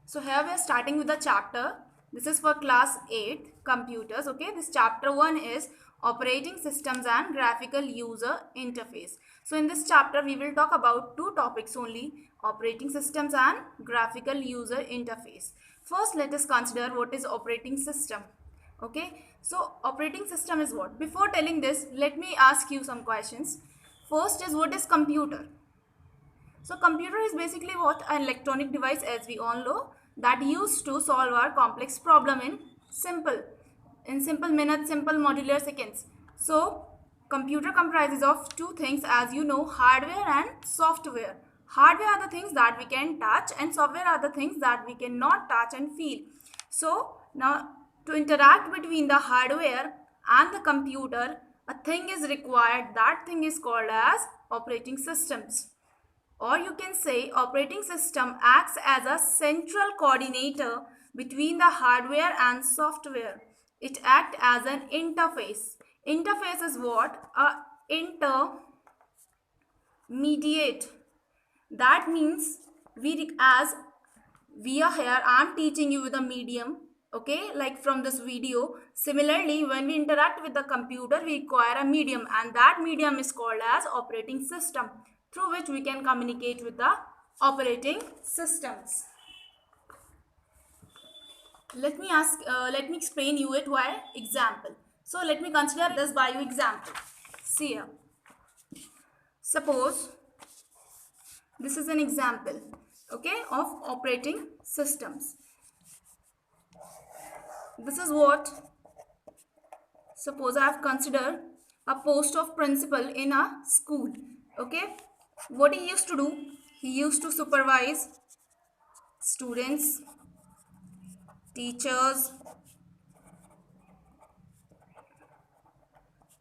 So here we are starting with the chapter. This is for class 8 computers. Okay, this chapter 1 is operating systems and graphical user interface. So in this chapter we will talk about two topics only, operating systems and graphical user interface. First let us consider what is operating system. Okay, so operating system is what? Before telling this, let me ask you some questions. First is, what is computer? So computer is basically what? An electronic device, as we all know, that used to solve our complex problem simple in simple minutes, simple modular seconds. So computer comprises of two things, as you know, hardware and software. Hardware are the things that we can touch and software are the things that we cannot touch and feel. So now, to interact between the hardware and the computer, a thing is required. That thing is called as operating systems. Or you can say operating system acts as a central coordinator between the hardware and software. It acts as an interface. Interface is what? A intermediate. That means as we are here, I am teaching you with a medium, okay, like from this video. Similarly, when we interact with the computer, we require a medium, and that medium is called as operating system, through which we can communicate with the operating systems. Let me explain you it by example. So let me consider this by you example. See here. Suppose this is an example, okay, of operating systems. This is what, suppose I have considered a post of principal in a school, okay. What he used to do, he used to supervise students, teachers,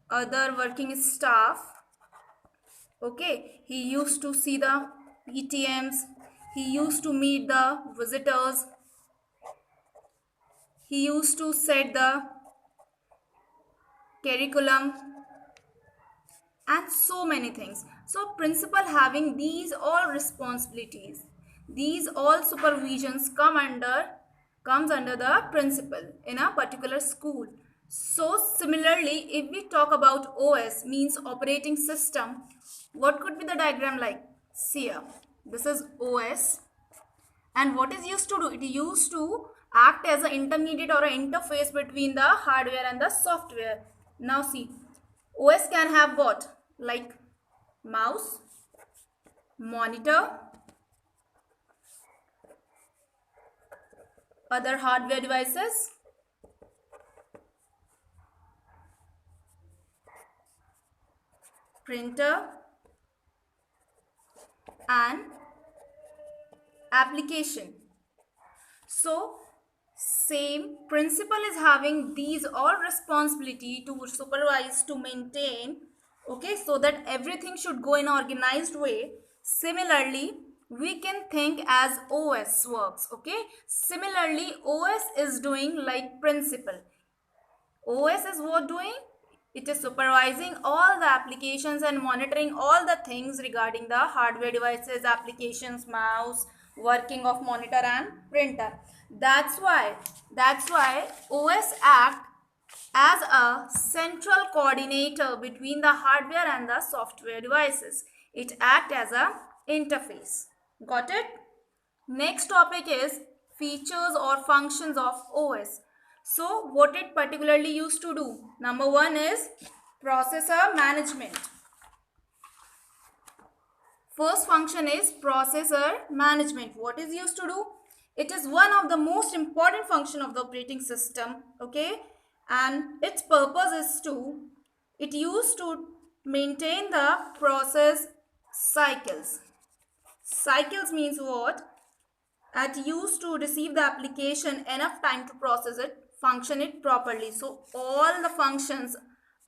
other working staff, okay. He used to see the PTMs, he used to meet the visitors, he used to set the curriculum, and so many things. So principal having these all responsibilities, these all supervisions comes under the principal in a particular school. So similarly, if we talk about OS, means operating system, what could be the diagram like? See here, this is OS, and what is used to do? It used to act as an intermediate or an interface between the hardware and the software. Now see, OS can have what? Like mouse, monitor, other hardware devices, printer, and application. So same principal is having these all responsibility to supervise, to maintain, okay, so that everything should go in organized way. Similarly, we can think as OS works, okay. Similarly, OS is doing like principal. OS is what doing? It is supervising all the applications and monitoring all the things regarding the hardware devices, applications, mouse, working of monitor and printer. That's why OS act as a central coordinator between the hardware and the software devices. It act as a interface. Got it? Next topic is features or functions of OS. So what it particularly used to do? Number one is processor management. First function is processor management. What is used to do? It is one of the most important function of the operating system, okay, and its purpose is it used to maintain the process cycles. Cycles means what? It used to receive the application enough time to process it, function it properly. So all the functions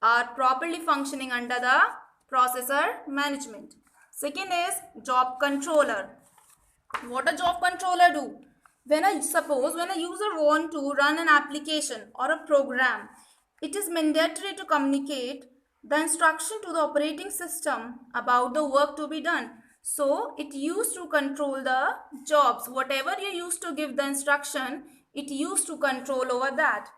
are properly functioning under the processor management. Second is job controller. What a job controller do? Suppose when a user want to run an application or a program, it is mandatory to communicate the instruction to the operating system about the work to be done. So it used to control the jobs. Whatever you used to give the instruction, it used to control over that.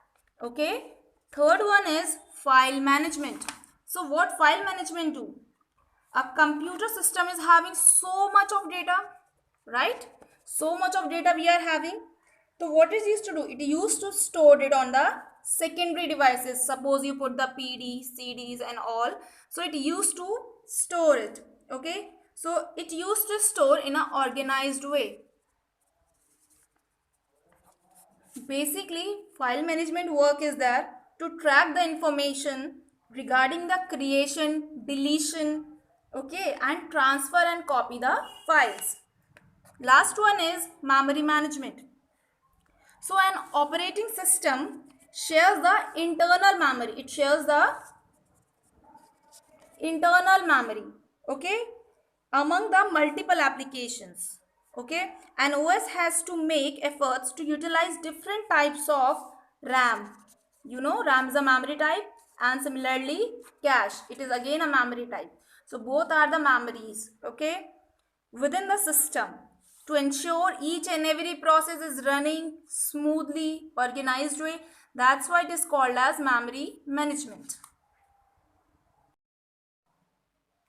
Okay. Third one is file management. So what file management do? A computer system is having so much of data, right? So much of data we are having. So what is used to do? It used to store it on the secondary devices. Suppose you put the PD, CDs and all. So it used to store it. Okay. So it used to store in an organized way. Basically, file management work is there to track the information regarding the creation, deletion, okay, and transfer and copy the files. Last one is memory management. So an operating system shares the internal memory. It shares the internal memory, okay, among the multiple applications, okay. And OS has to make efforts to utilize different types of RAM. You know, RAM is a memory type, and similarly cache, it is again a memory type. So both are the memories, okay, within the system, to ensure each and every process is running smoothly, organized way. That's why it is called as memory management.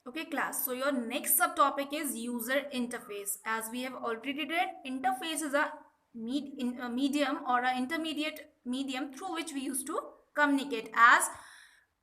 Okay class, so your next subtopic is user interface. As we have already read, interface is a medium or an intermediate medium through which we used to communicate. As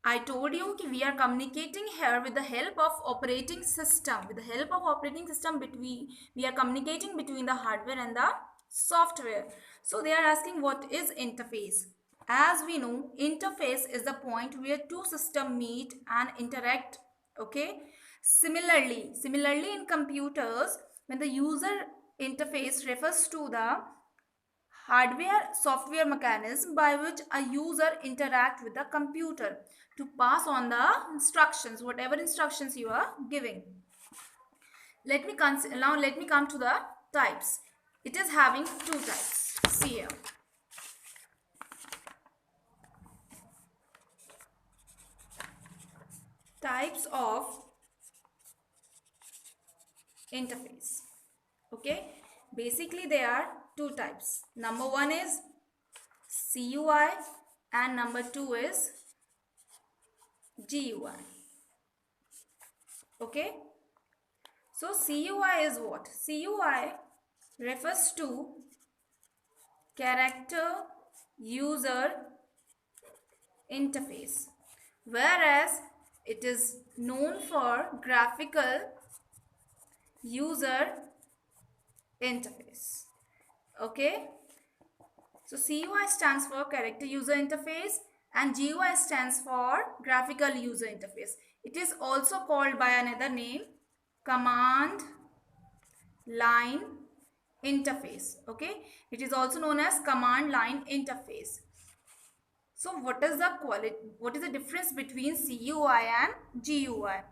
I told you, we are communicating here with the help of operating system. With the help of operating system, we are communicating between the hardware and the software. So they are asking, what is interface? As we know, interface is the point where two systems meet and interact, okay. Similarly in computers, when the user interface refers to the hardware software mechanism by which a user interact with the computer to pass on the instructions, whatever instructions you are giving. Let me come to the types. It is having two types. See here. Types of interface, okay. Basically there are two types. Number one is CUI and number two is GUI, okay. So CUI is what? CUI refers to character user interface, whereas it is known for graphical user interface, okay. So CUI stands for character user interface and GUI stands for graphical user interface. It is also called by another name, command line interface, okay. It is also known as command line interface. So what is the difference between CUI and GUI?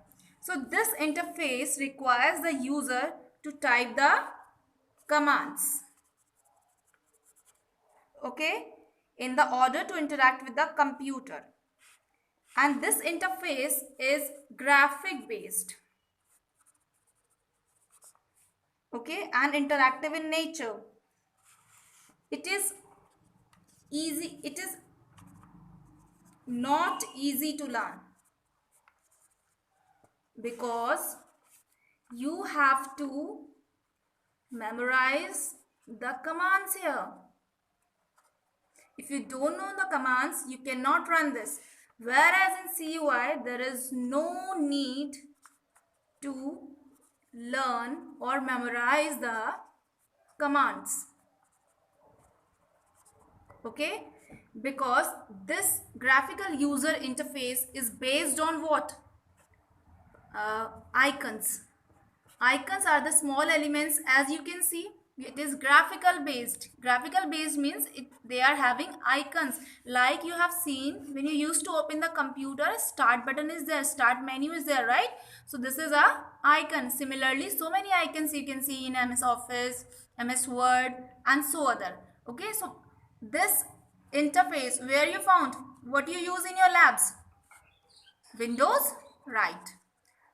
So this interface requires the user to type the commands, okay, in the order to interact with the computer. And this interface is graphic based, okay, and interactive in nature. It is not easy to learn because you have to memorize the commands here. If you don't know the commands, you cannot run this. Whereas in CUI, there is no need to learn or memorize the commands, okay, because this graphical user interface is based on what? Icons. Icons are the small elements, as you can see. It is graphical based. Graphical based means they are having icons, like you have seen when you used to open the computer, start button is there, start menu is there, right? So this is a icon. Similarly, so many icons you can see in MS Office, MS Word and so other, okay. So this interface, where you found, what you use in your labs? Windows, right.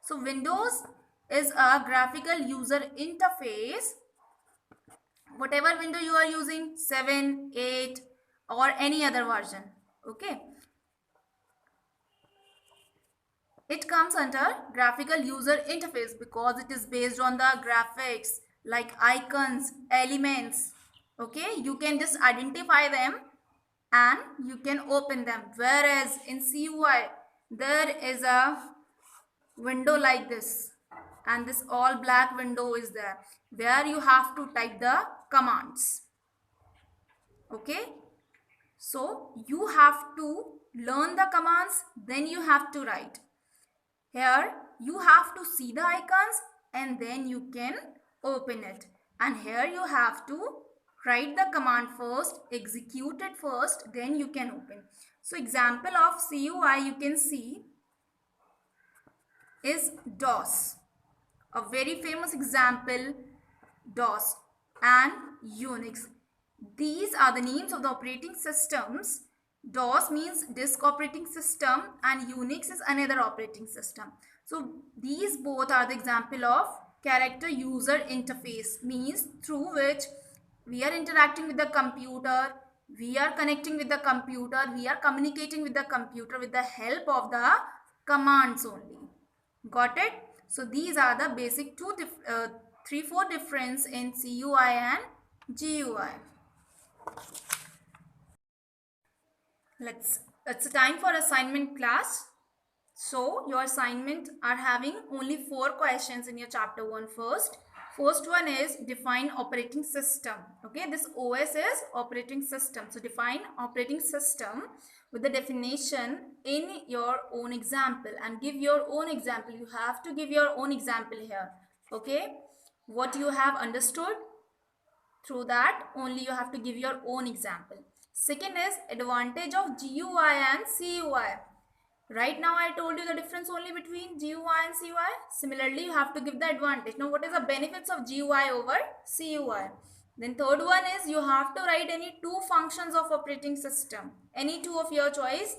So Windows is a graphical user interface. Whatever window you are using, 7, 8 or any other version. Okay. It comes under graphical user interface because it is based on the graphics like icons, elements. Okay, you can just identify them and you can open them. Whereas in CUI, there is a window like this and this all black window is there where you have to type the commands. Okay, so you have to learn the commands, then you have to write. Here you have to see the icons and then you can open it. And here you have to write the command first, execute it first, then you can open. So example of CUI you can see is DOS. A very famous example, DOS and Unix. These are the names of the operating systems. DOS means disk operating system and Unix is another operating system. So these both are the example of character user interface, means through which we are interacting with the computer, we are connecting with the computer, we are communicating with the computer with the help of the commands only. Got it? So these are the basic 3-4 difference in CUI and GUI. It's time for assignment class. So your assignment are having only 4 questions in your chapter 1 first. First one is define operating system. Okay, this OS is operating system. So define operating system with the definition in your own example and give your own example. You have to give your own example here. Okay, what you have understood, through that only you have to give your own example. Second is advantage of GUI and CUI. Right now I told you the difference only between GUI and CUI. Similarly, you have to give the advantage. Now what is the benefits of GUI over CUI? Then third one is you have to write any 2 functions of operating system. Any 2 of your choice.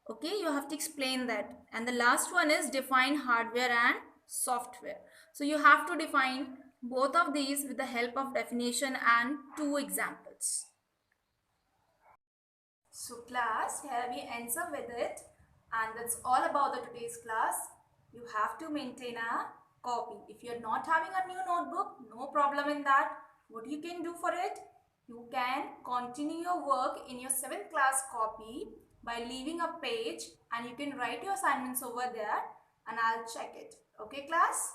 Okay, you have to explain that. And the last one is define hardware and software. So you have to define both of these with the help of definition and 2 examples. So class, here we answer with it. And that's all about the today's class. You have to maintain a copy. If you're not having a new notebook, no problem in that. What you can do for it? You can continue your work in your 7th class copy by leaving a page and you can write your assignments over there and I'll check it. Okay class?